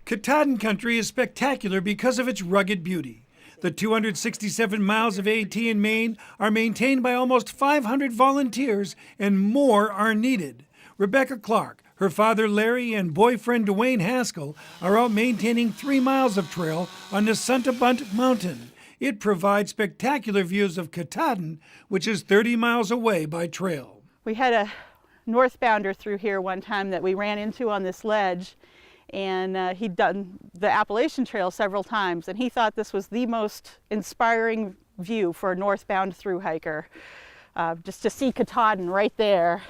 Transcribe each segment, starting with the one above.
Katahdin country is spectacular because of its rugged beauty. The 267 miles of AT in Maine are maintained by almost 500 volunteers, and more are needed. Rebecca Clark, her father Larry, and boyfriend Dwayne Haskell are out maintaining 3 miles of trail on Nessuntabunt Mountain. It provides spectacular views of Katahdin, which is 30 miles away by trail. We had a northbounder through here one time that we ran into on this ledge, and he'd done the Appalachian Trail several times, and he thought this was the most inspiring view for a northbound through hiker, just to see Katahdin right there.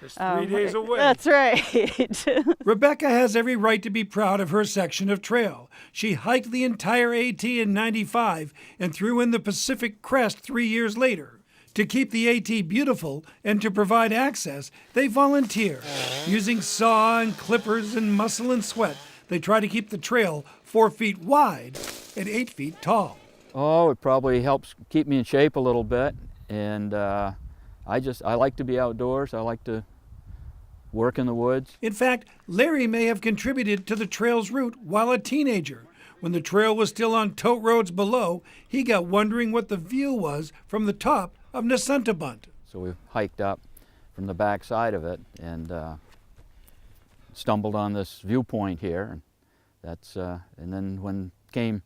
Just 3 days away. That's right. Rebecca has every right to be proud of her section of trail. She hiked the entire AT in '95 and threw in the Pacific Crest 3 years later. To keep the AT beautiful and to provide access, they volunteer. Using saw and clippers and muscle and sweat, they try to keep the trail 4 feet wide and 8 feet tall. Oh, it probably helps keep me in shape a little bit, and I like to be outdoors. I like to work in the woods. In fact, Larry may have contributed to the trail's route while a teenager. When the trail was still on tote roads below, he got wondering what the view was from the top of Nessuntabunt. So we hiked up from the back side of it and stumbled on this viewpoint here. And then when it came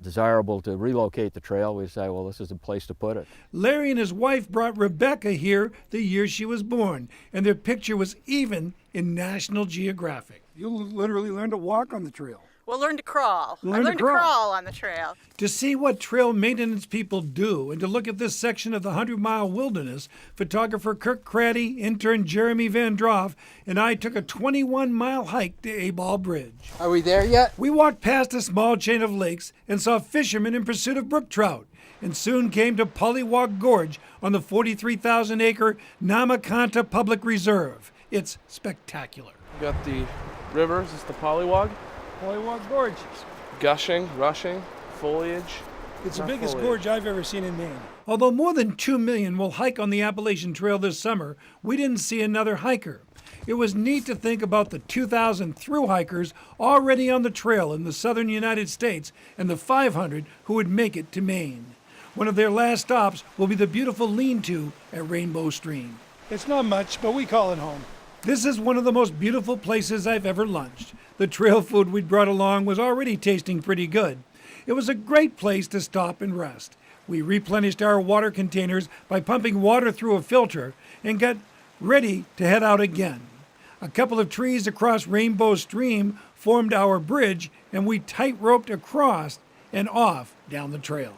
desirable to relocate the trail, we decided, well, this is the place to put it. Larry and his wife brought Rebecca here the year she was born, and their picture was even in National Geographic. You literally learned to walk on the trail. We'll learn to crawl. I learned to crawl on the trail. To see what trail maintenance people do and to look at this section of the 100-mile wilderness, photographer Kirk Craddy, intern Jeremy Van Droff, and I took a 21-mile hike to Aball Bridge. Are we there yet? We walked past a small chain of lakes and saw fishermen in pursuit of brook trout, and soon came to Pollywog Gorge on the 43,000-acre Namakanta Public Reserve. It's spectacular. We got the river. Is this the Pollywog? Pollywog Gorge. Gushing, rushing, foliage. It's the Not biggest foliage. gorge I've ever seen in Maine. Although more than 2 million will hike on the Appalachian Trail this summer, we didn't see another hiker. It was neat to think about the 2,000 through hikers already on the trail in the southern United States and the 500 who would make it to Maine. One of their last stops will be the beautiful lean-to at Rainbow Stream. It's not much, but we call it home. This is one of the most beautiful places I've ever lunched. The trail food we'd brought along was already tasting pretty good. It was a great place to stop and rest. We replenished our water containers by pumping water through a filter and got ready to head out again. A couple of trees across Rainbow Stream formed our bridge, and we tight-roped across and off down the trail.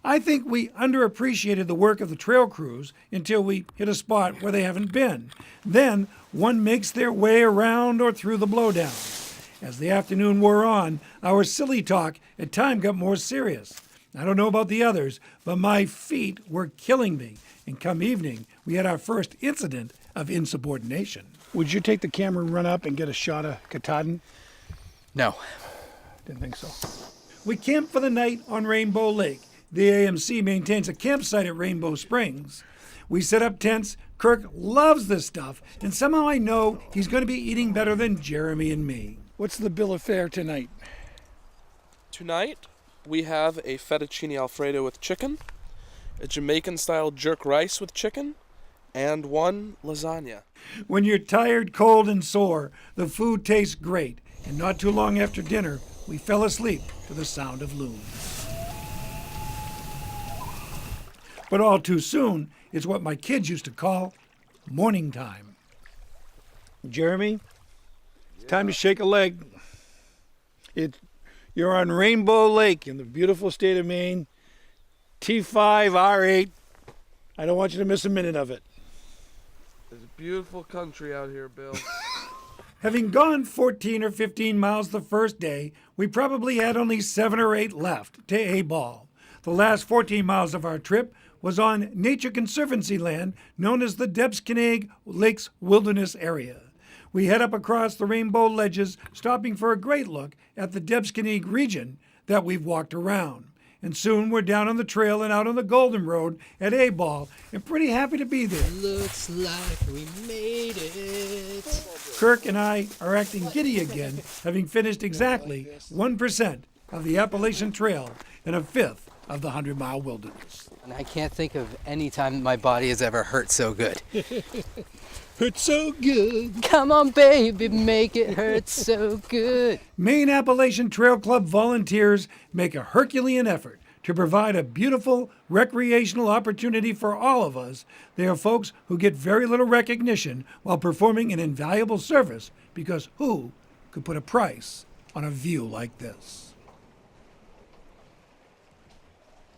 I think we underappreciated the work of the trail crews until we hit a spot where they haven't been. Then one makes their way around or through the blowdown. As the afternoon wore on, our silly talk at times got more serious. I don't know about the others, but my feet were killing me. And come evening, we had our first incident of insubordination. Would you take the camera and run up and get a shot of Katahdin? No. Didn't think so. We camped for the night on Rainbow Lake. The AMC maintains a campsite at Rainbow Springs. We set up tents. Kirk loves this stuff, and somehow I know he's going to be eating better than Jeremy and me. What's the bill of fare tonight? Tonight, we have a fettuccine alfredo with chicken, a Jamaican-style jerk rice with chicken, and one lasagna. When you're tired, cold, and sore, the food tastes great. And not too long after dinner, we fell asleep to the sound of loons. But all too soon, it's what my kids used to call morning time. Jeremy, it's time to shake a leg. You're on Rainbow Lake in the beautiful state of Maine, T5, R8. I don't want you to miss a minute of it. There's a beautiful country out here, Bill. Having gone 14 or 15 miles the first day, we probably had only 7 or 8 left to Aball. The last 14 miles of our trip was on Nature Conservancy land known as the Debskinag Lakes Wilderness Area. We head up across the Rainbow Ledges, stopping for a great look at the Debskinag region that we've walked around. And soon we're down on the trail and out on the Golden Road at A-Ball and pretty happy to be there. Looks like we made it. Kirk and I are acting giddy again, having finished exactly 1% of the Appalachian Trail and a fifth of the 100-mile wilderness. And I can't think of any time my body has ever hurt so good. Hurt so good. Come on, baby, make it hurt so good. Maine Appalachian Trail Club volunteers make a Herculean effort to provide a beautiful recreational opportunity for all of us. They are folks who get very little recognition while performing an invaluable service, because who could put a price on a view like this?